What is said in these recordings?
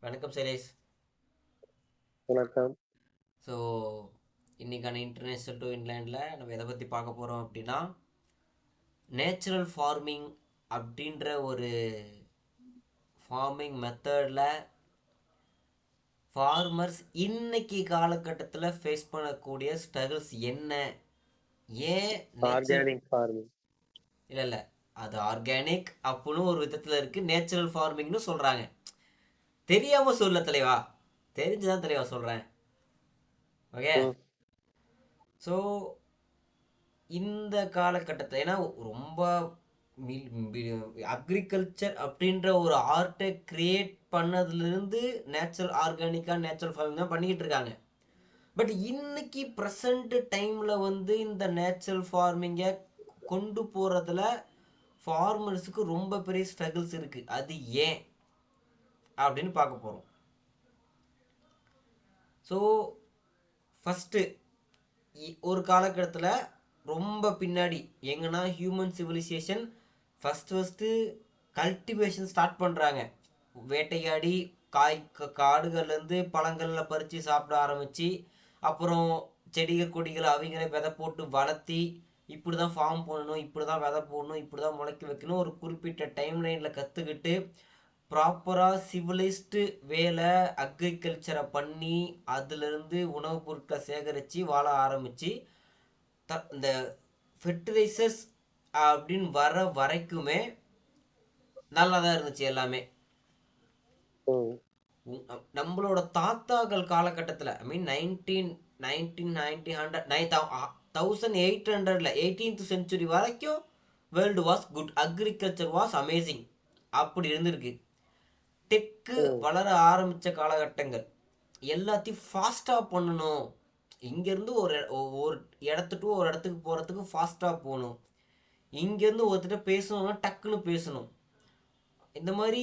வணக்கம் சைலேஷ். வணக்கம். ஸோ இன்னைக்கான இன்டர்நேஷ்னல் டு இன்லேண்டில் நம்ம எதை பற்றி பார்க்க போகிறோம் அப்படின்னா நேச்சுரல் ஃபார்மிங் அப்படின்ற ஒரு ஃபார்மிங் மெத்தடில் ஃபார்மர்ஸ் இன்னைக்கு காலகட்டத்தில் ஃபேஸ் பண்ணக்கூடிய ஸ்ட்ரகிள்ஸ் என்ன, ஏன் நேச்சுரல் ஆர்கானிக் ஃபார்மிங். இல்லை இல்லை அது ஆர்கானிக் அப்படின்னு ஒரு விதத்தில் இருக்குது, நேச்சுரல் ஃபார்மிங்னு சொல்கிறாங்க. தெரியாமல் சொல்ல தலைவா, தெரிஞ்சுதான் தலைவா சொல்கிறேன். ஓகே. ம். ஸோ இந்த காலகட்டத்தில் ஏன்னா ரொம்ப அக்ரிகல்ச்சர் அப்படின்ற ஒரு ஆர்ட்டை கிரியேட் பண்ணதுலேருந்து நேச்சுரல் ஆர்கானிக்காக நேச்சுரல் ஃபார்மிங் தான் பண்ணிக்கிட்டு இருக்காங்க. பட் இன்னைக்கு ப்ரெசண்ட் டைமில் வந்து இந்த நேச்சுரல் ஃபார்மிங்கை கொண்டு போகிறதுல ஃபார்மர்ஸுக்கு ரொம்ப பெரிய ஸ்ட்ரகிள்ஸ் இருக்குது. அது ஏன் அப்படின்னு பார்க்க போகிறோம். ஸோ ஃபஸ்ட்டு ஒரு காலகட்டத்தில் ரொம்ப பின்னாடி எங்கன்னா human civilisation first cultivation start பண்ணுறாங்க. வேட்டையாடி காடுகள்லேருந்து பழங்களில் பறித்து சாப்பிட ஆரம்பித்து, அப்புறம் செடிகள் கொடிகள் அவங்களே விதை போட்டு வளர்த்தி இப்படி தான் ஃபார்ம் பண்ணணும், இப்படி தான் விதை போடணும், இப்படி தான் முளைக்க வைக்கணும் ஒரு குறிப்பிட்ட டைம் லைனில் கற்றுக்கிட்டு ப்ராப்பராக சிவிலைஸ்டு வேலை அக்ரிகல்ச்சரை பண்ணி அதுலேருந்து உணவுப் பொருட்களை சேகரித்து வாழ ஆரம்பித்து இந்த ஃபெர்டிலைசர்ஸ் அப்படின்னு வர வரைக்குமே நல்லா தான் இருந்துச்சு எல்லாமே. நம்மளோட தாத்தாக்கள் காலகட்டத்தில் ஐ மீன் 1800 18th செஞ்சுரி வரைக்கும் world was good, agriculture was amazing அப்படி இருந்திருக்கு. டெக்கு வளர ஆரம்பித்த காலகட்டங்கள் எல்லாத்தையும் ஃபாஸ்ட்டாக பண்ணணும், இங்கேருந்து ஒரு இடத்துக்கு ஒரு இடத்துக்கு போகிறதுக்கு ஃபாஸ்ட்டாக போகணும், இங்கேருந்து ஒருத்தர் பேசணும்னா டக்குன்னு பேசணும், இந்த மாதிரி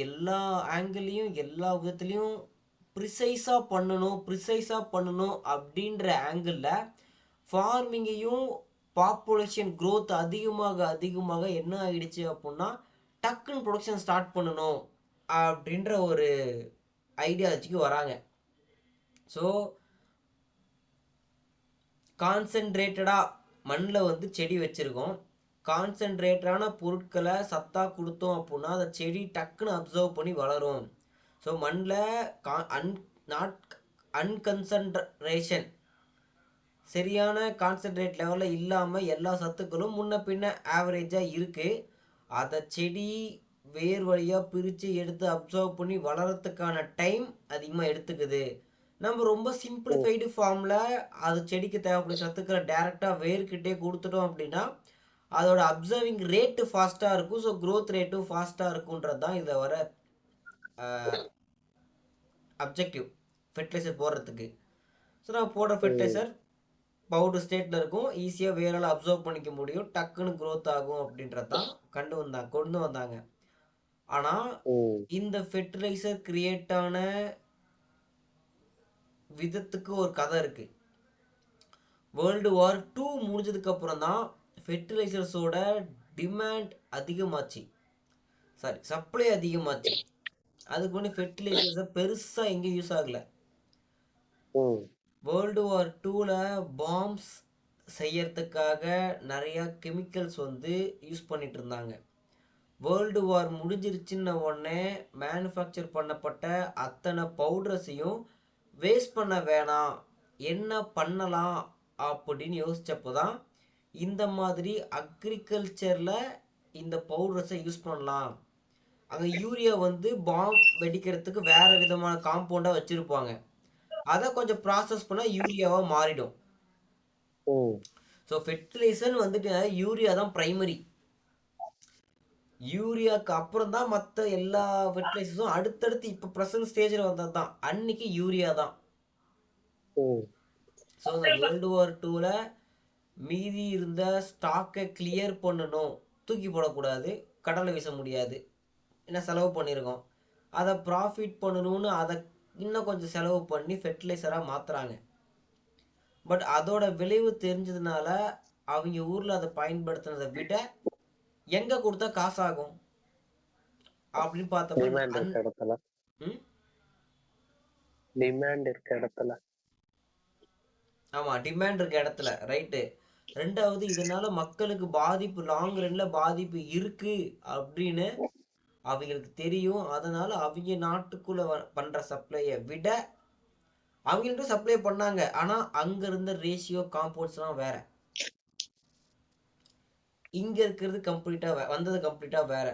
எல்லா ஆங்கிள்லையும் எல்லா விதத்துலேயும் ப்ரிசைஸாக பண்ணணும் அப்படின்ற ஆங்கிளில் ஃபார்மிங்கையும் பாப்புலேஷன் க்ரோத் அதிகமாக அதிகமாக என்ன ஆகிடுச்சு அப்படின்னா டக்குன்னு ப்ரொடக்ஷன் ஸ்டார்ட் பண்ணணும் அப்படின்ற ஒரு ஐடியாலஜிக்கு வராங்க. ஸோ கான்சென்ட்ரேட்டடாக மண்ணில் வந்து செடி வச்சுருக்கோம், கான்சென்ட்ரேட்டடான பொருட்களை சத்தாக கொடுத்தோம் அப்படின்னா அந்த செடி டக்குன்னு அப்சர்வ் பண்ணி வளரும். ஸோ மண்ணில் நாட் அன்கன்சன்ட்ரேஷன் சரியான கான்சென்ட்ரேட் லெவலில் இல்லாமல் எல்லா சத்துக்களும் முன்ன பின்ன ஆவரேஜாக இருக்குது. அதை செடி வேர் வழியாக பிரித்து எடுத்து அப்சர்வ் பண்ணி வளரத்துக்கான டைம் அதிகமாக எடுத்துக்குது. நம்ம ரொம்ப சிம்பிளிஃபைடு ஃபார்மில் அது செடிக்கு தேவைப்படும் சத்துக்களை டேரெக்டாக வேர்கிட்டே கொடுத்துட்டோம் அப்படின்னா அதோட அப்சர்விங் ரேட்டு ஃபாஸ்ட்டாக இருக்கும். ஸோ க்ரோத் ரேட்டும் ஃபாஸ்ட்டாக இருக்குன்றது தான் இதில் வர அப்ஜெக்டிவ் ஃபெர்டிலைசர் போடுறதுக்கு. ஸோ நான் போடுற ஃபெர்டிலைசர் பவுடர் ஸ்டேட்டில் இருக்கும், ஈஸியாக வேரால் அப்சர்வ் பண்ணிக்க முடியும், டக்குன்னு க்ரோத் ஆகும் அப்படின்றது தான் கொண்டு வந்தாங்க. ஆனால் இந்த ஃபெர்டிலைசர் கிரியேட் ஆன விதத்துக்கு ஒரு கதை இருக்குது. வேர்ல்டு வார் 2 முடிஞ்சதுக்கு அப்புறம் தான் ஃபெர்டிலைசர்ஸோட டிமாண்ட் அதிகமாச்சு, சப்ளை அதிகமாச்சு. அதுக்கு முன்னாடி ஃபெர்டிலைசர்ஸை பெருசாக எங்கேயும் யூஸ் ஆகலை. வேர்ல்டு வார் 2ல் பாம்ஸ் செய்யறதுக்காக நிறையா கெமிக்கல்ஸ் வந்து யூஸ் பண்ணிட்டு இருந்தாங்க. வேர்ல்டு வார் முடிஞ்சிருச்சுன்ன உடனே மேனுஃபேக்சர் பண்ணப்பட்ட அத்தனை பவுடர்ஸையும் வேஸ்ட் பண்ண வேணாம், என்ன பண்ணலாம் அப்படின்னு யோசிச்சப்போ தான் இந்த மாதிரி அக்ரிகல்ச்சரில் இந்த பவுடர்ஸை யூஸ் பண்ணலாம். அங்கே யூரியா வந்து பாம் வெடிக்கிறதுக்கு வேறு விதமான காம்பவுண்டாக வச்சுருப்பாங்க, அதை கொஞ்சம் ப்ராசஸ் பண்ணால் யூரியாவாக மாறிடும். ஸோ ஃபெர்டிலைசர் வந்துட்டு யூரியா தான் ப்ரைமரி. யூரியாவுக்கு அப்புறம் தான் மற்ற எல்லா ஃபெர்டிலைசர்ஸும் அடுத்தடுத்து இப்போ ப்ரெசன்ட் ஸ்டேஜில் வந்தது தான் அன்னைக்கு யூரியா தான். ஸோ இந்த வேர்ல்டு வார் 2ல் மீதி இருந்த ஸ்டாக்கை கிளியர் பண்ணணும், தூக்கி போடக்கூடாது, கடலை வீச முடியாது, என்ன செலவு பண்ணியிருக்கோம், அதை ப்ராஃபிட் பண்ணணும்னு அதை இன்னும் கொஞ்சம் செலவு பண்ணி ஃபெர்டிலைசராக மாற்றுறாங்க. பட் அதோட விளைவு தெரிஞ்சதுனால அவங்க ஊரில் அதை பயன்படுத்தினதை விட எங்கே கொடுத்தா காசாகும் அப்படின்னு பார்த்தப்ப ம் டிமாண்ட் இருக்க இடத்துல. ஆமா, டிமாண்ட் இருக்க இடத்துல ரைட்டு. ரெண்டாவது, இதனால மக்களுக்கு பாதிப்பு, லாங் ரன்ல பாதிப்பு இருக்கு அப்படின்னு அவங்களுக்கு தெரியும். அதனால அவங்க நாட்டுக்குள்ள பண்ற சப்ளையை விட அவங்களுக்கு சப்ளை பண்ணாங்க. ஆனா அங்க இருந்த ரேஷியோ காம்பவுண்ட்ஸ்லாம் வேற, இங்க இருக்கிறது கம்ப்ளீட்டா வந்தது கம்ப்ளீட்டா வேற.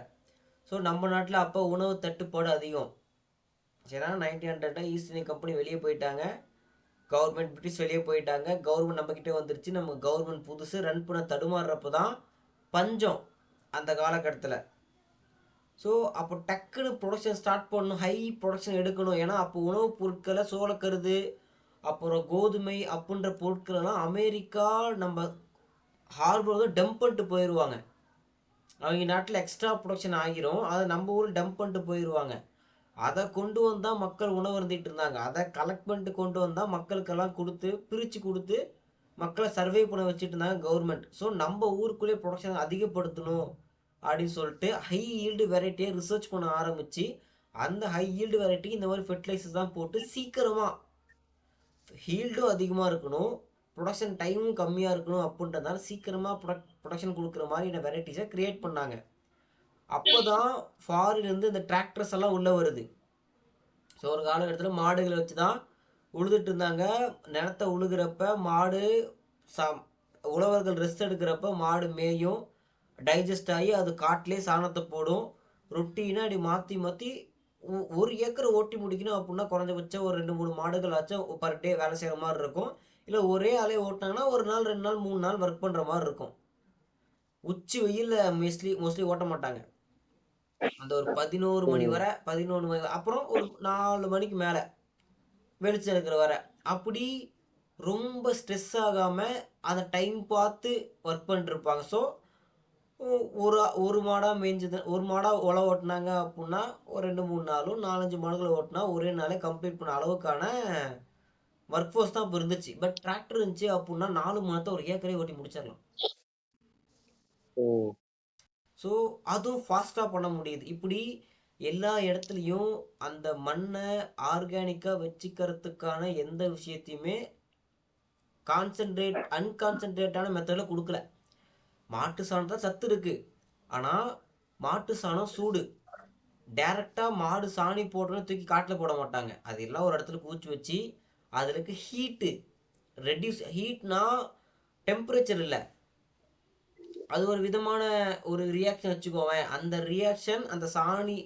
ஸோ நம்ம நாட்டில் அப்போ உணவு தட்டுப்பாடு அதிகம். சரினா 1900 ஈஸ்ட் இந்தியன் கம்பெனி வெளியே போயிட்டாங்க, கவர்மெண்ட் பிரிட்டிஷ் வெளியே போயிட்டாங்க, கவர்மெண்ட் நம்மக்கிட்டே வந்துருச்சு. நம்ம கவர்மெண்ட் புதுசு ரன் பண்ண தடுமாறுறப்ப தான் பஞ்சம் அந்த காலகட்டத்தில். ஸோ அப்போ டக்குன்னு ப்ரொடக்ஷன் ஸ்டார்ட் பண்ணணும், ஹை ப்ரொடக்ஷன் எடுக்கணும். ஏன்னா அப்போ உணவுப் பொருட்களை சோளக்கருது அப்புறம் கோதுமை அப்படின்ற பொருட்களெல்லாம் அமெரிக்கா நம்ம ஹார்பர் வந்து டம்ப் பண்ணிட்டு போயிடுவாங்க. அவங்க நாட்டில் எக்ஸ்ட்ரா ப்ரொடக்ஷன் ஆகிரும், அதை நம்ம ஊரில் டம்ப் பண்ணிட்டு போயிடுவாங்க. அதை கொண்டு வந்தால் மக்கள் உணவு இருந்துகிட்டு இருந்தாங்க. அதை கலெக்ட் பண்ணிட்டு கொண்டு வந்தால் மக்களுக்கெல்லாம் கொடுத்து பிரித்து கொடுத்து மக்களை சர்வே பண்ண வச்சுட்டு இருந்தாங்க கவர்மெண்ட். ஸோ நம்ம ஊருக்குள்ளே ப்ரொடக்ஷன் அதிகப்படுத்தணும் அப்படின்னு சொல்லிட்டு ஹை ஈல்டு வெரைட்டியை ரிசர்ச் பண்ண ஆரம்பித்து, அந்த ஹை ஈல்டு வெரைட்டி இந்த மாதிரி ஃபெர்டிலைசர்ஸ் தான் போட்டு சீக்கிரமாக ஹீல்டும் அதிகமாக இருக்கணும், ப்ரொடக்ஷன் டைமும் கம்மியாக இருக்கணும் அப்படின்றதால சீக்கிரமாக ப்ரொடக்ஷன் கொடுக்குற மாதிரியான வெரைட்டிஸை க்ரியேட் பண்ணாங்க. அப்போ தான் ஃபாரின்லேருந்து இந்த டிராக்டர்ஸ் எல்லாம் உள்ளே வருது. ஸோ ஒரு காலகட்டத்தில் மாடுகளை வச்சு தான் உழுதுட்டு இருந்தாங்க. நிலத்தை உழுகிறப்ப மாடு உழவர்கள் ரெஸ்ட் எடுக்கிறப்ப மாடு மேயும், டைஜஸ்ட் ஆகி அது காட்டிலே சாணத்தை போடும். ரொட்டீனாக அப்படி மாற்றி மாற்றி ஒரு ஏக்கரை ஓட்டி முடிக்கணும் அப்படின்னா குறைஞ்சபட்சம் ஒரு 2-3 மாடுகள் ஆச்சும் பர் டே வேலை செய்கிற மாதிரி இருக்கும். இல்லை ஒரே ஆளே ஓட்டினாங்கன்னா ஒரு நாள் 2 நாள் 3 நாள் ஒர்க் பண்ணுற மாதிரி இருக்கும். உச்சி வெயிலில் மோஸ்ட்லி ஓட்ட மாட்டாங்க. அந்த ஒரு 11 மணி வரை, 11 மணி அப்புறம் ஒரு 4 மணிக்கு மேலே வெளிச்சம் இருக்கிற வரை, அப்படி ரொம்ப ஸ்ட்ரெஸ் ஆகாமல் அந்த டைம் பார்த்து ஒர்க் பண்ணிட்டுருப்பாங்க. ஸோ ஒரு மாடாக மேய்ஞ்சது, ஒரு மாடாக உழவு ஓட்டினாங்க அப்படின்னா ஒரு 2-3 நாளும் 4-5 மாடுகளை ஓட்டினா ஒரே நாளே கம்ப்ளீட் பண்ண அளவுக்கான ஒர்க் ஃபோர்ஸ் தான் இப்போ இருந்துச்சு. பட் டிராக்டர் இருந்துச்சு அப்படின்னா 4 மணி நேரத்தை ஒரு ஏக்கரே ஓட்டி முடிச்சிடலாம். ஸோ அதுவும் ஃபாஸ்ட்டாக பண்ண முடியுது. இப்படி எல்லா இடத்துலையும் அந்த மண்ணை ஆர்கானிக்காக வச்சுக்கிறதுக்கான எந்த விஷயத்தையுமே அன்கான்சன்ட்ரேட்டான மெத்தடில் கொடுக்கல. மாட்டு சாணத்தில் சத்து இருக்குது, ஆனால் மாட்டு சாணம் சூடு. டைரெக்டாக மாடு சாணி போட்டோன்னு தூக்கி காட்டில் போட மாட்டாங்க. அது எல்லாம் ஒரு இடத்துல கூச்சி வச்சு அதில் இருக்க ஹீட்டு ரெடியூஸ், ஹீட்னா டெம்பரேச்சர் இல்லை, அது ஒரு விதமான ஒரு ரியாக்ஷன் வச்சுக்கோவேன். அந்த ரியாக்ஷன் அந்த சாணி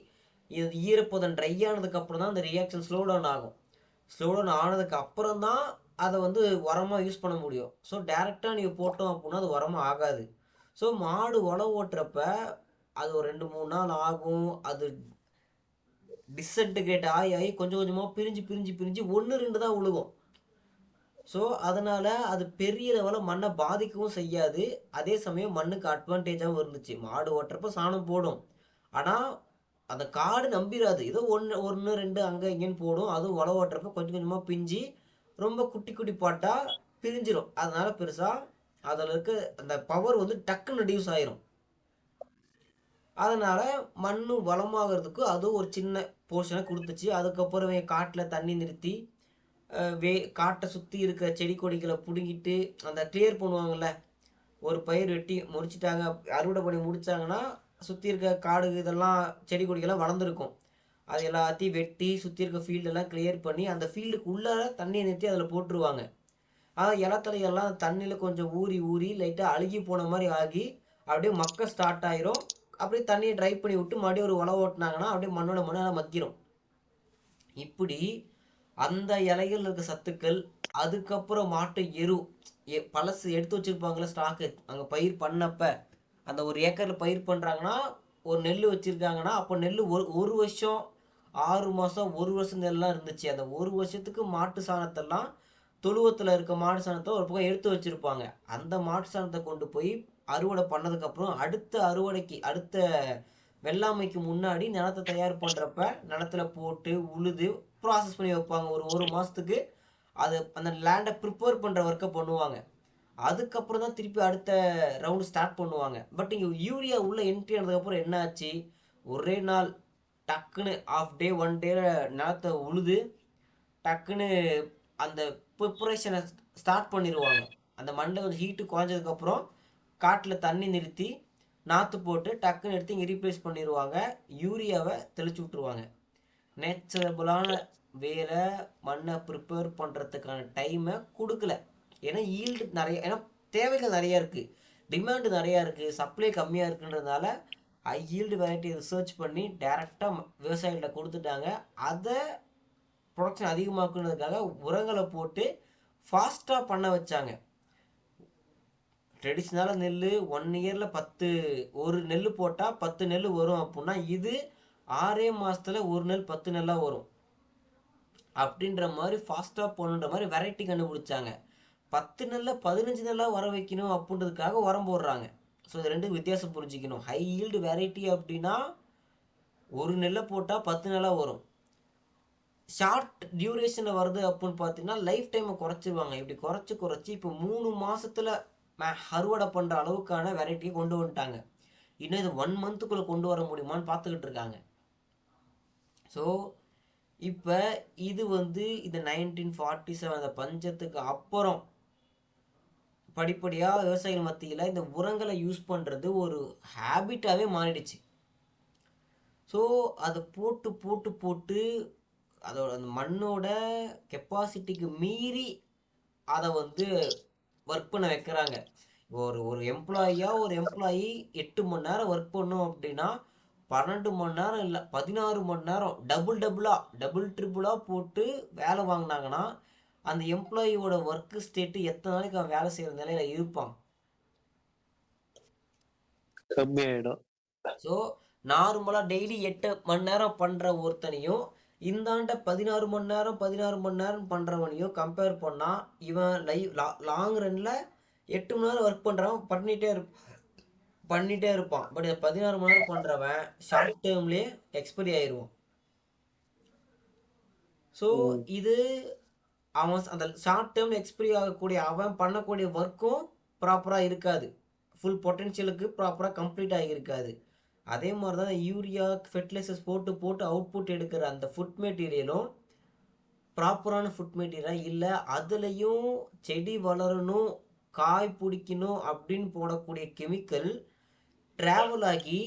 இது ஈரப்பதம் ட்ரை ஆனதுக்கு அப்புறம் தான் அந்த ரியாக்ஷன் ஸ்லோ டவுன் ஆகும். ஸ்லோ டவுன் ஆனதுக்கு அப்புறம் தான் அதை வந்து உரமாக யூஸ் பண்ண முடியும். ஸோ டேரெக்டாக நீங்கள் போட்டோம் அப்படின்னா அது உரமாக ஆகாது. ஸோ மாடு உழவு ஓட்டுறப்ப அது ஒரு 2-3 நாள் ஆகும். அது டிஸ்இன்டிகிரேட் ஆகி ஆகி கொஞ்சம் கொஞ்சமாக பிரிஞ்சு பிரிஞ்சு பிரிஞ்சு 1-2 தான் உழுகும். ஸோ அதனால் அது பெரிய லெவலில் மண்ணை பாதிக்கவும் செய்யாது, அதே சமயம் மண்ணுக்கு அட்வான்டேஜாகவும் இருந்துச்சு. மாடு ஓட்டுறப்ப சாணம் போடும், ஆனால் அந்த காடு நம்பிடாது, ஏதோ 1-2 அங்கே இங்கேன்னு போடும். அதுவும் உழவு ஓட்டுறப்ப கொஞ்சம் கொஞ்சமாக பிஞ்சு ரொம்ப குட்டி குட்டி பாட்டாக பிரிஞ்சிடும். அதனால் பெருசாக அதில் இருக்க அந்த பவர் வந்து டக்குன்னு ரெடியூஸ் ஆயிரும். அதனால் மண் வளமாகிறதுக்கு அதுவும் ஒரு சின்ன போர்ஷனை கொடுத்துச்சு. அதுக்கப்புறம் காட்டில் தண்ணி நிறுத்தி காட்டை சுற்றி இருக்கிற செடி கொடிகளை பிடுங்கிட்டு அந்த கிளியர் பண்ணுவாங்கள்ல, ஒரு பயிர் வெட்டி முடிச்சிட்டாங்க, அறுவடை பண்ணி முடித்தாங்கன்னா சுற்றி இருக்க காடு இதெல்லாம் செடி கொடிகள்லாம் வளர்ந்துருக்கும். அது எல்லாத்தையும் வெட்டி சுற்றி இருக்க ஃபீல்டெல்லாம் கிளியர் பண்ணி அந்த ஃபீல்டுக்கு உள்ளார தண்ணியை நிறுத்தி அதில் போட்டுருவாங்க. ஆனால் இலத்தலையெல்லாம் தண்ணியில் கொஞ்சம் ஊறி ஊறி லைட்டாக அழுகி போன மாதிரி ஆகி அப்படியே மக்க ஸ்டார்ட் ஆயிரும். அப்படியே தண்ணியை ட்ரை பண்ணி விட்டு மறுபடியும் ஒரு உழவு ஓட்டினாங்கன்னா அப்படியே மண்ணோட மண்ணால் மக்கிரும். இப்படி அந்த இலைகள் இருக்க சத்துக்கள், அதுக்கப்புறம் மாட்டு எரு பழசு எடுத்து வச்சுருப்பாங்களே ஸ்டாக்கு, அங்கே பயிர் பண்ணப்ப அந்த ஒரு ஏக்கரில் பயிர் பண்ணுறாங்கன்னா ஒரு நெல் வச்சுருக்காங்கன்னா அப்போ நெல் ஒரு வருஷம் 6 மாதம் 1 வருஷம் நெல்லாம் இருந்துச்சு. அந்த ஒரு வருஷத்துக்கு மாட்டு சாணத்தெல்லாம் தொழுவத்தில் இருக்க மாட்டு சாணத்தை ஒரு பக்கம் எடுத்து வச்சுருப்பாங்க. அந்த மாட்டு சாணத்தை கொண்டு போய் அறுவடை பண்ணதுக்கப்புறம் அடுத்த அறுவடைக்கு அடுத்த வெள்ளாமைக்கு முன்னாடி நிலத்தை தயார் பண்ணுறப்ப நிலத்துல போட்டு உழுது ப்ராசஸ் பண்ணி வைப்பாங்க. ஒரு மாதத்துக்கு அது அந்த லேண்டை ப்ரிப்பேர் பண்ணுற ஒர்க்கை பண்ணுவாங்க. அதுக்கப்புறம் தான் திருப்பி அடுத்த ரவுண்டு ஸ்டார்ட் பண்ணுவாங்க. பட் இங்கே யூரியா உள்ள என்ட்ரி ஆனதுக்கப்புறம் என்ன ஆச்சு, ஒரே நாள் டக்குன்னு ஆஃப் டே 1 டே நிலத்தை உழுது டக்குன்னு அந்த ப்ரிப்பரேஷனை ஸ்டார்ட் பண்ணிடுவாங்க. அந்த மண்டை கொஞ்சம் ஹீட்டு குறைஞ்சதுக்கப்புறம் காட்டில் தண்ணி நிறுத்தி நாற்று போட்டு டக்குன்னு எடுத்து இங்கே ரீப்ளேஸ் பண்ணிடுவாங்க. யூரியாவை தெளிச்சு விட்ருவாங்க. நேச்சுரபுளான வேலை மண்ணை ப்ரிப்பேர் பண்ணுறதுக்கான டைமை கொடுக்கல. ஏன்னா ஈல்டு நிறைய, ஏன்னா தேவைகள் நிறையா இருக்குது, டிமாண்டு நிறையா இருக்குது, சப்ளை கம்மியாக இருக்குன்றதுனால ஹை ஈல்டு வெரைட்டி ரிசர்ச் பண்ணி டேரெக்டாக விவசாயிகிட்ட கொடுத்துட்டாங்க. அதை ப்ரொடக்ஷன் அதிகமாக்குன்றதுக்காக உரங்களை போட்டு ஃபாஸ்ட்டாக பண்ண வச்சாங்க. ட்ரெடிஷ்னலாக நெல் 1 இயரில் ஒரு நெல் போட்டால் 10 நெல் வரும் அப்படின்னா இது 6 மாதத்தில் ஒரு நெல் 10 நெல்லாக வரும் அப்படின்ற மாதிரி ஃபாஸ்ட்டாக போகணுன்ற மாதிரி வெரைட்டி கண்டுபிடிச்சாங்க. 10 நெல்லில் 15 நெல்லாக வர வைக்கணும் அப்படின்றதுக்காக உரம் போடுறாங்க. ஸோ இது ரெண்டுக்கும் வித்தியாசம் புரிஞ்சிக்கணும். ஹை ஈல்டு வெரைட்டி அப்படின்னா ஒரு நெல்லை போட்டால் 10 நெல்லாக வரும். ஷார்ட் டியூரேஷனில் வருது அப்படின்னு பார்த்தீங்கன்னா லைஃப் டைமை குறைச்சிருவாங்க. இப்படி குறைச்சி இப்போ 3 மாதத்தில் அறுவடை பண்ணுற அளவுக்கான வெரைட்டியை கொண்டு வந்துட்டாங்க. இன்னும் இது 1 மந்த்துக்குள்ளே கொண்டு வர முடியுமான்னு பார்த்துக்கிட்டு இருக்காங்க. ஸோ இப்போ இது இந்த 1947 அந்த பஞ்சத்துக்கு அப்புறம் படிப்படியாக விவசாயிகள் மத்தியில் இந்த உரங்களை யூஸ் பண்ணுறது ஒரு ஹேபிட்டாகவே மாறிடுச்சு. ஸோ அதை போட்டு போட்டு போட்டு அதோட அந்த மண்ணோட கெப்பாசிட்டிக்கு மீறி அதை ஒர்க் பண்ண வைக்கிறாங்க. ஒரு எம்ப்ளாயி 8 மணி நேரம் ஒர்க் பண்ணும் அப்படின்னா 12 மணி நேரம் இல்லை 16 மணி நேரம் டபுள் ட்ரிபிளாக போட்டு வேலை வாங்கினாங்கன்னா அந்த எம்ப்ளாயியோட ஒர்க் ஸ்டேட்டு எத்தனை நாளைக்கு அவன் வேலை செய்கிற நிலையில இருப்பான்? கம்மியாயிடும். ஸோ நார்மலாக டெய்லி 8 மணி நேரம் பண்ணுற ஒருத்தனையும் இந்தாண்ட 16 மணி நேரம் பண்ணுறவனையும் கம்பேர் பண்ணால் இவன் லாங் ரன்னில் 8 மணி நேரம் ஒர்க் பண்ணுறவன் பண்ணிகிட்டே இருப்பான். பட் 16 மணி நேரம் பண்ணுறவன் ஷார்ட் டேர்ம்லேயே எக்ஸ்பைரி ஆயிடுவான். ஸோ இது அவன் அந்த ஷார்ட் டேர்மில் எக்ஸ்பைரி ஆகக்கூடிய அவன் பண்ணக்கூடிய ஒர்க்கும் ப்ராப்பராக இருக்காது, ஃபுல் பொட்டென்ஷியலுக்கு ப்ராப்பராக கம்ப்ளீட் ஆகியிருக்காது. அதே மாதிரி தான் யூரியா ஃபெர்டிலைசர்ஸ் போட்டு அவுட்புட் எடுக்கிற அந்த ஃபுட் மெட்டீரியலும் ப்ராப்பரான ஃபுட் மெட்டீரியலாக இல்லை. அதுலேயும் செடி வளரணும், காய் பிடிக்கணும் அப்படின்னு போடக்கூடிய கெமிக்கல் ட்ராவல் ஆகி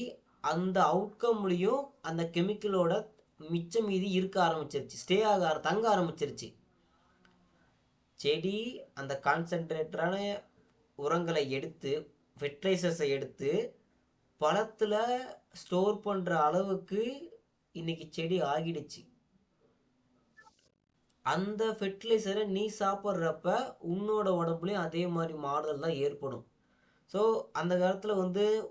அந்த அவுட்கம்லேயும் அந்த கெமிக்கலோட மிச்சம் மீதி இருக்க ஆரம்பிச்சிருச்சு, தங்க ஆரம்பிச்சிருச்சு. செடி அந்த கான்சென்ட்ரேட்டரான உரங்களை எடுத்து ஃபெர்டிலைசர்ஸை எடுத்து பழத்தில் ஸ்டோர் பண்ணுற அளவுக்கு இன்னைக்கு செடி ஆகிடுச்சு. அந்த ஃபெர்டிலைசரை நீ சாப்பிட்றப்ப உன்னோட உடம்புலையும் அதே மாதிரி மாறுதல் தான் ஏற்படும். ஸோ அந்த காலத்தில்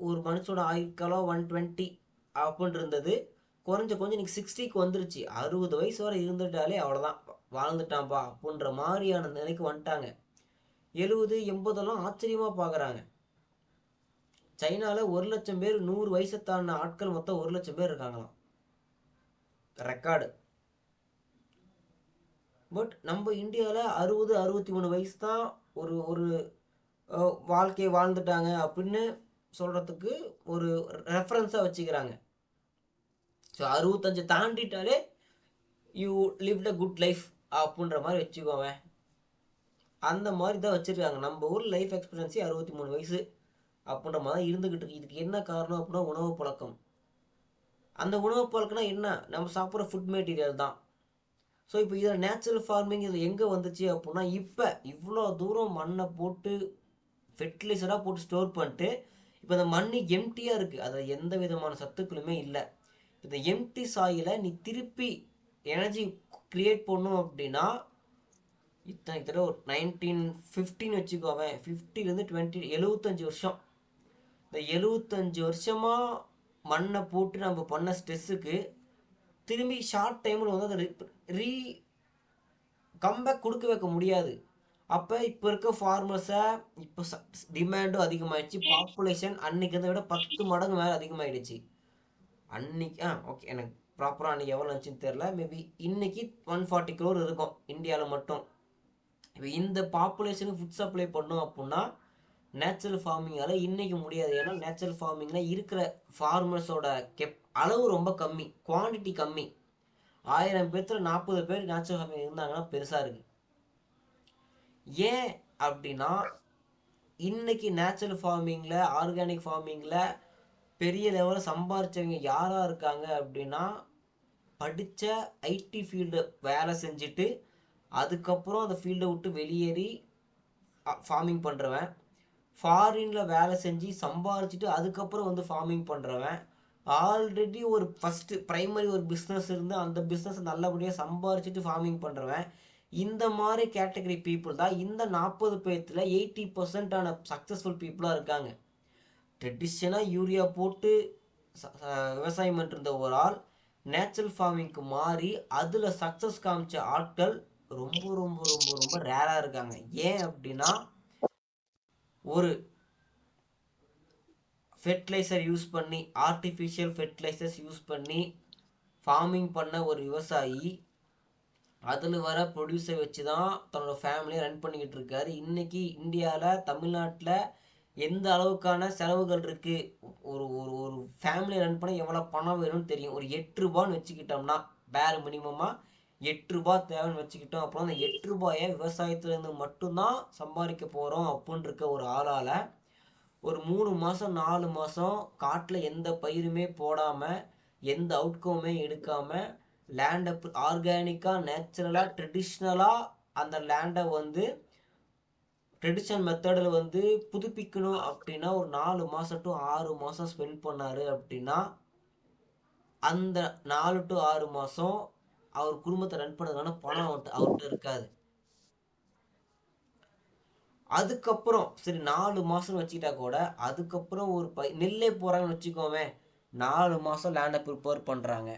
ஒரு மனுஷனோட ஆயுட்காலம் 120 அப்படின்னு இருந்தது. கொஞ்சம் இன்னைக்கு 60க்கு வந்துருச்சு. 60 வயசு வரை இருந்துட்டாலே அவ்வளோதான், வாழ்ந்துட்டான்ப்பா அப்படின்ற மாதிரியான நிலைக்கு வந்துட்டாங்க. 70, 80 ஆச்சரியமாக பார்க்குறாங்க. சைனாவில் 1 லட்சம் பேர் 100 வயசை தாண்டின ஆட்கள் மொத்தம் 1 லட்சம் பேர் இருக்காங்களாம், ரெக்கார்டு. பட் நம்ம இந்தியாவில் 60, 63 வயசு தான் ஒரு வாழ்க்கையை வாழ்ந்துட்டாங்க அப்படின்னு சொல்கிறதுக்கு ஒரு ரெஃபரன்ஸாக வச்சுக்கிறாங்க. ஸோ 65 தாண்டிட்டாலே you lived a good life அப்படின்ற மாதிரி வச்சுக்கோவேன். அந்த மாதிரி தான் வச்சுருக்காங்க. நம்ம ஊர் லைஃப் எக்ஸ்பெக்டன்சி 63 வயசு அப்படின்ற மாதிரி தான் இருந்துக்கிட்டு இருக்கு. இதுக்கு என்ன காரணம் அப்படின்னா உணவு பழக்கம். அந்த உணவு பழக்கம்னா என்ன? நம்ம சாப்பிட்ற ஃபுட் மெட்டீரியல் தான். ஸோ இப்போ இதில் நேச்சுரல் ஃபார்மிங் இதில் எங்கே வந்துச்சு அப்படின்னா இப்போ இவ்வளோ தூரம் மண்ணை போட்டு ஃபெர்டிலைசராக போட்டு ஸ்டோர் பண்ணிட்டு இப்போ அந்த மண் எம்டியாக இருக்குது, அதில் எந்த விதமான சத்துக்களுமே இல்லை. இந்த எம்டி சாயிலை நீ திருப்பி எனர்ஜி க்ரியேட் பண்ணும் அப்படின்னா இத்தனை ஒரு 1915 வச்சுக்கோவேன், 50லேருந்து 75 வருஷம். இந்த 75 வருஷமாக மண்ணை போட்டு நம்ம பண்ண ஸ்ட்ரெஸ்ஸுக்கு திரும்பி ஷார்ட் டைமில் அதை கம்பேக் கொடுக்க வைக்க முடியாது. அப்போ இப்போ இருக்க ஃபார்மர்ஸை இப்போ டிமாண்டும் அதிகமாகிடுச்சு, பாப்புலேஷன் அன்னைக்கு விட 10 மடங்கு மேலே அதிகமாகிடுச்சு. அன்னைக்கு ஓகே, எனக்கு ப்ராப்பராக அன்றைக்கி எவ்வளோ இருந்துச்சுன்னு தெரில, மேபி இன்னைக்கு 140 crore இருக்கும் இந்தியாவில் மட்டும். இப்போ இந்த பாப்புலேஷனுக்கு ஃபுட் சப்ளை பண்ணோம் அப்படின்னா நேச்சுரல் ஃபார்மிங்கால் இன்றைக்கி முடியாது. ஏன்னா நேச்சுரல் ஃபார்மிங்கில் இருக்கிற ஃபார்மர்ஸோட அளவு ரொம்ப கம்மி, குவான்டிட்டி கம்மி. 1000 பேர்த்துல 40 பேர் நேச்சுரல் ஃபார்மிங் இருந்தாங்கன்னா பெருசா இருக்கு. ஏன் அப்படின்னா இன்னைக்கு நேச்சுரல் ஃபார்மிங்ல ஆர்கானிக் ஃபார்மிங்ல பெரிய லெவலில் சம்பாரிச்சவங்க யாரா இருக்காங்க அப்படின்னா படித்த ஐடி ஃபீல்டு வேலை செஞ்சுட்டு அதுக்கப்புறம் அந்த ஃபீல்டை விட்டு வெளியேறி ஃபார்மிங் பண்ணுறவன், ஃபாரினில் வேலை செஞ்சு சம்பாரிச்சிட்டு அதுக்கப்புறம் வந்து ஃபார்மிங் பண்ணுறவன், ஆல்ரெடி ஒரு ஃபஸ்ட்டு ப்ரைமரி ஒரு பிஸ்னஸ் இருந்து அந்த பிஸ்னஸ் நல்லபடியாக சம்பாரிச்சிட்டு ஃபார்மிங் பண்ணுறவன், இந்த மாதிரி கேட்டகரி பீப்புள் தான் இந்த 40 பேர்த்தில் 80% சக்ஸஸ்ஃபுல் பீப்புளாக இருக்காங்க. ட்ரெடிஷ்னலாக யூரியா போட்டு விவசாயம் பண்ணிருந்த ஒரு ஆள் நேச்சுரல் ஃபார்மிங்க்கு மாறி அதில் சக்ஸஸ் காமிச்ச ஆட்கள் ரொம்ப ரொம்ப ரொம்ப ரொம்ப ரேராக இருக்காங்க. ஏன் அப்படின்னா ஒரு ஃபெர்டிலைசர் யூஸ் பண்ணி ஆர்டிஃபிஷியல் ஃபெர்டிலைசர்ஸ் யூஸ் பண்ணி ஃபார்மிங் பண்ண ஒரு விவசாயி அதில் வர ப்ரொடியூஸை வச்சு தான் தன்னோட ஃபேமிலியை ரன் பண்ணிக்கிட்டு இருக்காரு. இன்னைக்கு இந்தியாவில் தமிழ்நாட்டில் எந்த அளவுக்கான செலவுகள் இருக்குது, ஒரு ஒரு ஒரு ஃபேமிலியை ரன் பண்ண எவ்வளோ பணம் வேணும்னு தெரியும். ஒரு 8 ரூபான்னு வச்சுக்கிட்டோம்னா பேர் மினிமமாக 8 ரூபா தேவைன்னு வச்சுக்கிட்டோம். அப்புறம் அந்த 8 ரூபாயை விவசாயத்துலேருந்து மட்டும்தான் சம்பாதிக்க போகிறோம் அப்படின்னு இருக்க ஒரு ஆளால் ஒரு 3 மாதம் 4 மாதம் காட்டில் எந்த பயிருமே போடாமல் எந்த அவுட்கமுமே எடுக்காமல் லேண்டை ஆர்கானிக்காக நேச்சுரலாக ட்ரெடிஷ்னலாக அந்த லேண்டை வந்து ட்ரெடிஷ்னல் மெத்தடில் வந்து புதுப்பிக்கணும் அப்படின்னா ஒரு 4 மாதம் டு 6 மாதம் ஸ்பெண்ட் பண்ணார் அப்படின்னா அந்த 4 டு 6 மாதம் அவர் குடும்பத்தை ரன் பண்ணுறதுக்கான பணம் அவர்கிட்ட இருக்காது. அதுக்கப்புறம் சரி 4 மாதம்னு வச்சுக்கிட்டா கூட அதுக்கப்புறம் ஒரு நெல்லே போகிறாங்கன்னு வச்சுக்கோமே, 4 மாதம் லேண்டை ப்ரிப்பேர் பண்ணுறாங்க.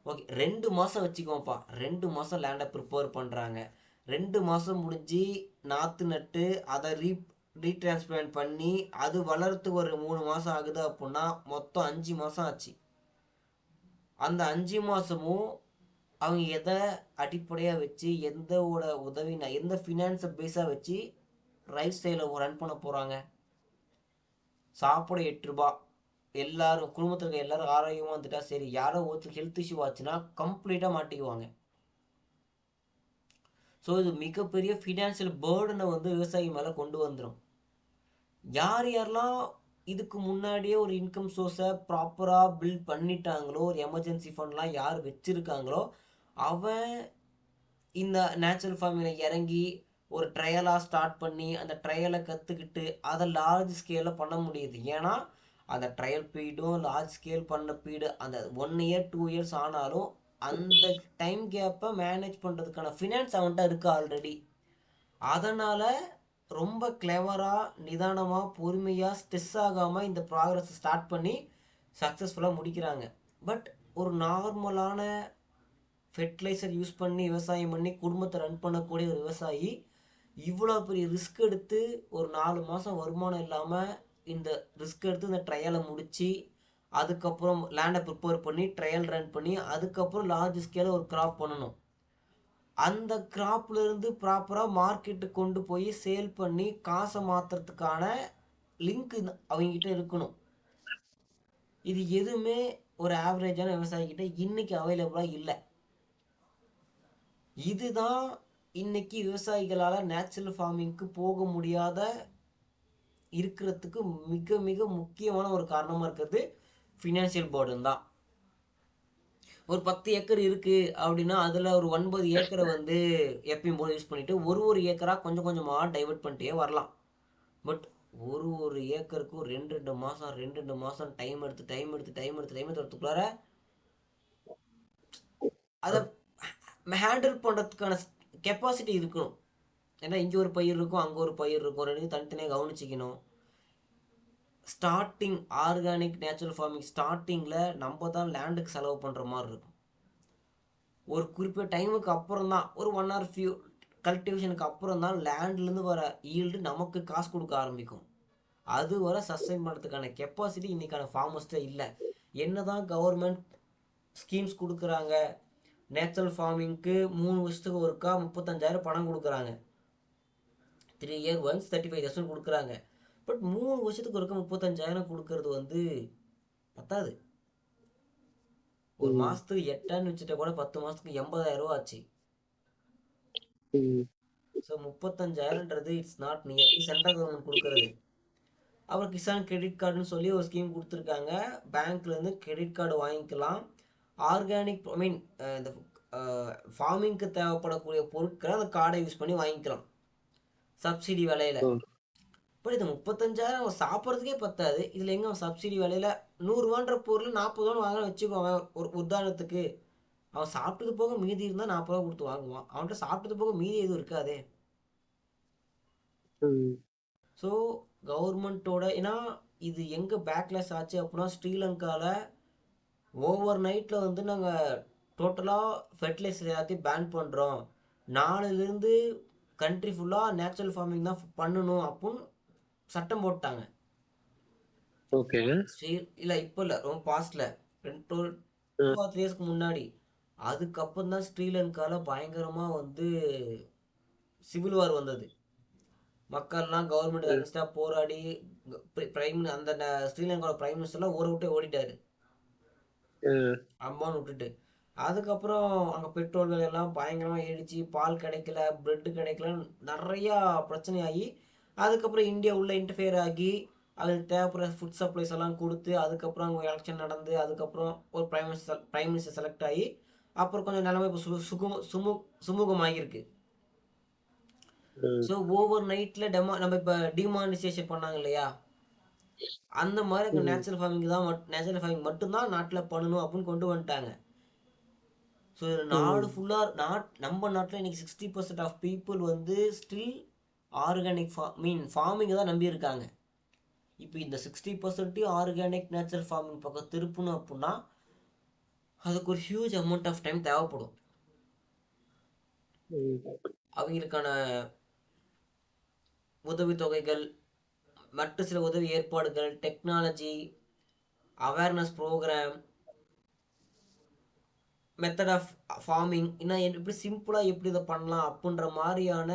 ஓகே 2 மாதம் வச்சுக்கோப்பா, 2 மாதம் லேண்டை ப்ரிப்பேர் பண்ணுறாங்க. 2 மாதம் முடிஞ்சு நாற்று நட்டு அதை ரீட்ரான்ஸ்பிளான்ட் பண்ணி அது வளர்றதுக்கு ஒரு 3 மாதம் ஆகுது அப்படின்னா மொத்தம் 5 மாதம் ஆச்சு. அந்த 5 மாதமும் அவங்க எதை அடிப்படையாக வச்சு எந்த உதவி எந்த ஃபினான்ஸை பேஸாக வச்சு ரைட் சைடில் ரன் பண்ண போகிறாங்க? சாப்பிட 8 ரூபா, எல்லாரும் குடும்பத்தில் இருக்க எல்லாரும் ஆரோக்கியமாக வந்துட்டா சரி, யாரோ ஒருத்தர் ஹெல்த் இஷ்யூ ஆச்சுன்னா கம்ப்ளீட்டாக மாட்டிக்குவாங்க. ஸோ இது மிகப்பெரிய ஃபினான்ஷியல் பேர்டனை வந்து விவசாயி மேலே கொண்டு வந்துடும். யார் யாரெல்லாம் இதுக்கு முன்னாடியே ஒரு இன்கம் சோர்ஸை ப்ராப்பராக பில்ட் பண்ணிட்டாங்களோ, ஒரு எமர்ஜென்சி ஃபண்ட்லாம் யார் வச்சுருக்காங்களோ அவன் இந்த நேச்சுரல் ஃபார்மிங்கில் இறங்கி ஒரு ட்ரையலாக ஸ்டார்ட் பண்ணி அந்த ட்ரையலை கற்றுக்கிட்டு அதை லார்ஜ் ஸ்கேலில் பண்ண முடியுது. ஏன்னா அந்த ட்ரையல் பீரியடும் லார்ஜ் ஸ்கேல் பண்ண பீரியடு அந்த 1 இயர் 2 இயர்ஸ் ஆனாலும் அந்த டைம் கேப்பை மேனேஜ் பண்ணுறதுக்கான ஃபினான்ஸ் அவன்கிட்ட இருக்குது ஆல்ரெடி. அதனால் ரொம்ப கிளவராக நிதானமாக பொறுமையாக ஸ்ட்ரெஸ் ஆகாமல் இந்த ப்ராக்ரஸை ஸ்டார்ட் பண்ணி சக்ஸஸ்ஃபுல்லாக முடிக்கிறாங்க. பட் ஒரு நார்மலான ஃபெர்டிலைசர் யூஸ் பண்ணி விவசாயம் பண்ணி குடும்பத்தை ரன் பண்ணக்கூடிய ஒரு விவசாயி இவ்வளோ பெரிய ரிஸ்க் எடுத்து ஒரு 4 மாதம் வருமானம் இல்லாமல் இந்த ரிஸ்க் எடுத்து இந்த ட்ரையலை முடித்து அதுக்கப்புறம் லேண்டை ப்ரிப்பேர் பண்ணி ட்ரையல் ரன் பண்ணி அதுக்கப்புறம் லார்ஜ் ஸ்கேலில் ஒரு கிராப் பண்ணணும். அந்த கிராப்லேருந்து ப்ராப்பராக மார்க்கெட்டுக்கு கொண்டு போய் சேல் பண்ணி காசை மாற்றுறதுக்கான லிங்க் அவங்ககிட்ட இருக்கணும். இது எதுவுமே ஒரு ஆவரேஜான விவசாயிகிட்ட இன்னைக்கு அவைலபிளாக இல்லை. இதுதான் இன்னைக்கு விவசாயிகளால் நேச்சுரல் ஃபார்மிங்க்கு போக முடியாத இருக்கிறதுக்கு மிக மிக முக்கியமான ஒரு காரணமாக இருக்கிறது ஃபினான்ஷியல் பேர்டன் தான். ஒரு 10 ஏக்கர் இருக்குது அப்படின்னா அதில் ஒரு 9 ஏக்கரை வந்து எப்பயும் போல யூஸ் பண்ணிவிட்டு ஒரு ஏக்கராக கொஞ்சம் கொஞ்சமாக டைவெர்ட் பண்ணிட்டே வரலாம். பட் ஒரு ஏக்கருக்கு 2 மாதம் டைம் எடுத்து வரத்துக்குள்ளார அதை ஹேண்டில் பண்ணுறதுக்கான கெப்பாசிட்டி இருக்கணும். ஏன்னா இங்கே ஒரு பயிர் இருக்கும், அங்கே ஒரு பயிர் இருக்கும், ரெண்டு தனித்தனியாக கவனிச்சிக்கணும். ஸ்டார்டிங் ஆர்கானிக் நேச்சுரல் ஃபார்மிங் ஸ்டார்டிங்கில் நம்ம தான் லேண்டுக்கு செலவு பண்ணுற மாதிரி இருக்கும். ஒரு குறிப்பிட்ட டைமுக்கு அப்புறம் தான் ஒரு 1 ஆர் ஃபியூ கல்டிவேஷனுக்கு அப்புறம் தான் லேண்ட்லேருந்து வர ஈல்டு நமக்கு காசு கொடுக்க ஆரம்பிக்கும். அது வர சஸ்டைன் பண்ணுறதுக்கான கெப்பாசிட்டி இன்றைக்கான ஃபார்மர்ஸ்ட இல்லை. என்ன தான் கவர்மெண்ட் ஸ்கீம்ஸ் கொடுக்குறாங்க, நேச்சுரல் ஃபார்மிங்க்கு 3 வருஷத்துக்கு ஒருக்கா 35,000 பணம் கொடுக்குறாங்க, 3 இயர் ஒன்ஸ் 35,000 கொடுக்குறாங்க. பட் 3 வருஷத்துக்கு ஒருக்கா 35,000 கொடுக்கறது வந்து பத்தாது. ஒரு ம், மாசத்துக்கு 8 டன் வச்சுட்டா கூட 10 மாசத்துக்கு 80,000 ஆச்சு. ம். ஸோ 35,000ன்றது இட்ஸ் நாட் நியர். இது சென்ட்ரல் கவர்மெண்ட் கொடுக்கறது. அப்புறம் கிசான் கிரெடிட் கார்டுன்னு சொல்லி ஒரு ஸ்கீம் கொடுத்துருக்காங்க. பேங்க்ல இருந்து கிரெடிட் கார்டு வாங்கிக்கலாம். ஆர்கானிக் ஐ மீன் இந்த ஃபார்மிங்க்கு தேவைப்படக்கூடிய பொருட்களை அந்த கார்டை யூஸ் பண்ணி வாங்கிக்கலாம் சப்சிடி விலையில. ஓ, பட் இது 35,000 அவன் சாப்பிட்றதுக்கே பத்தாது. இதில் எங்கே அவன் சப்சிடி விலையில 100 ரூபான்ற பொருள் 40 ரூபா வாங்கன்னு வச்சுக்கோ. அவன் ஒரு உதாரணத்துக்கு அவன் சாப்பிட்டது போக மீதி இருந்தால் 40 ரூபா கொடுத்து வாங்குவான். அவன்கிட்ட சாப்பிட்டது போக மீதி எதுவும் இருக்காதே. ம், ஸோ கவர்மெண்ட்டோட ஏன்னா இது எங்கே பேக்லாஷ் ஆச்சு அப்படின்னா ஸ்ரீலங்காவில் ஓவர் நைட்டில் வந்து நாங்கள் டோட்டலாக ஃபெர்டிலைசர் எல்லாத்தையும் பேன் பண்ணுறோம், நாளையிலேருந்து கண்ட்ரி ஃபுல்லாக நேச்சுரல் ஃபார்மிங் தான் பண்ணணும் அப்படின்னு சட்டம் போட்டாங்க. ஓகே. இல்லை இப்போ இல்லை, ரொம்ப பாஸ்டில் 2 ம், 3 இயர்ஸ்க்கு முன்னாடி. அதுக்கப்புறம் தான் ஸ்ரீலங்காவில் பயங்கரமாக வந்து சிவில் வார் வந்தது. மக்கள்லாம் கவர்மெண்ட் ம், அகேன்ஸ்டாக போராடி பிரைம் அந்த ஸ்ரீலங்காவோட பிரைம் மினிஸ்டர்லாம் ஊரை விட்டே ஓடிட்டாரு ம், அம்மான்னு விட்டுட்டு. அதுக்கப்புறம் அங்கே பெட்ரோல் விலையெல்லாம் பயங்கரமாக ஏறிச்சு, பால் கிடைக்கல, பிரெட்டு கிடைக்கல, நிறையா பிரச்சனையாகி அதுக்கப்புறம் இந்தியா உள்ள இன்டர்ஃபியர் ஆகி அதுக்கு தேவைப்படுற ஃபுட் சப்ளைஸ் எல்லாம் கொடுத்து அதுக்கப்புறம் அங்கே எலெக்ஷன் நடந்து அதுக்கப்புறம் ஒரு பிரைம் மினிஸ்டர் செலக்ட் ஆகி அப்புறம் கொஞ்சம் நிலைமை இப்போ சுமூகமாகியிருக்கு. ம், ஸோ ஓவர் நைட்டில் நம்ம இப்போ டிமானிசேஷன் பண்ணாங்க இல்லையா, அந்த மாதிரி அங்கே ம், நேச்சுரல் ஃபார்மிங் மட்டும்தான் நாட்டில் பண்ணணும் அப்படின்னு கொண்டு வந்துட்டாங்க. ஸோ நாடு ம், ஃபுல்லாக நம்ம நாட்டில் இன்னைக்கு 60% ஆஃப் பீப்புள் வந்து ஸ்டில் ஆர்கானிக் ஃபார்மிங்கை தான் நம்பியிருக்காங்க. இப்போ இந்த 60% ஆர்கானிக் நேச்சுரல் ஃபார்மிங் பக்கம் திருப்பணும் அப்படின்னா அதுக்கு ஒரு ஹியூஜ் அமௌண்ட் ஆஃப் டைம் தேவைப்படும். ம். அவங்களுக்கான உதவித்தொகைகள், மற்ற சில உதவி ஏற்பாடுகள், technology, awareness programme, method of farming, இன்னும் எப்படி சிம்பிளாக எப்படி இதை பண்ணலாம் அப்படின்ற மாதிரியான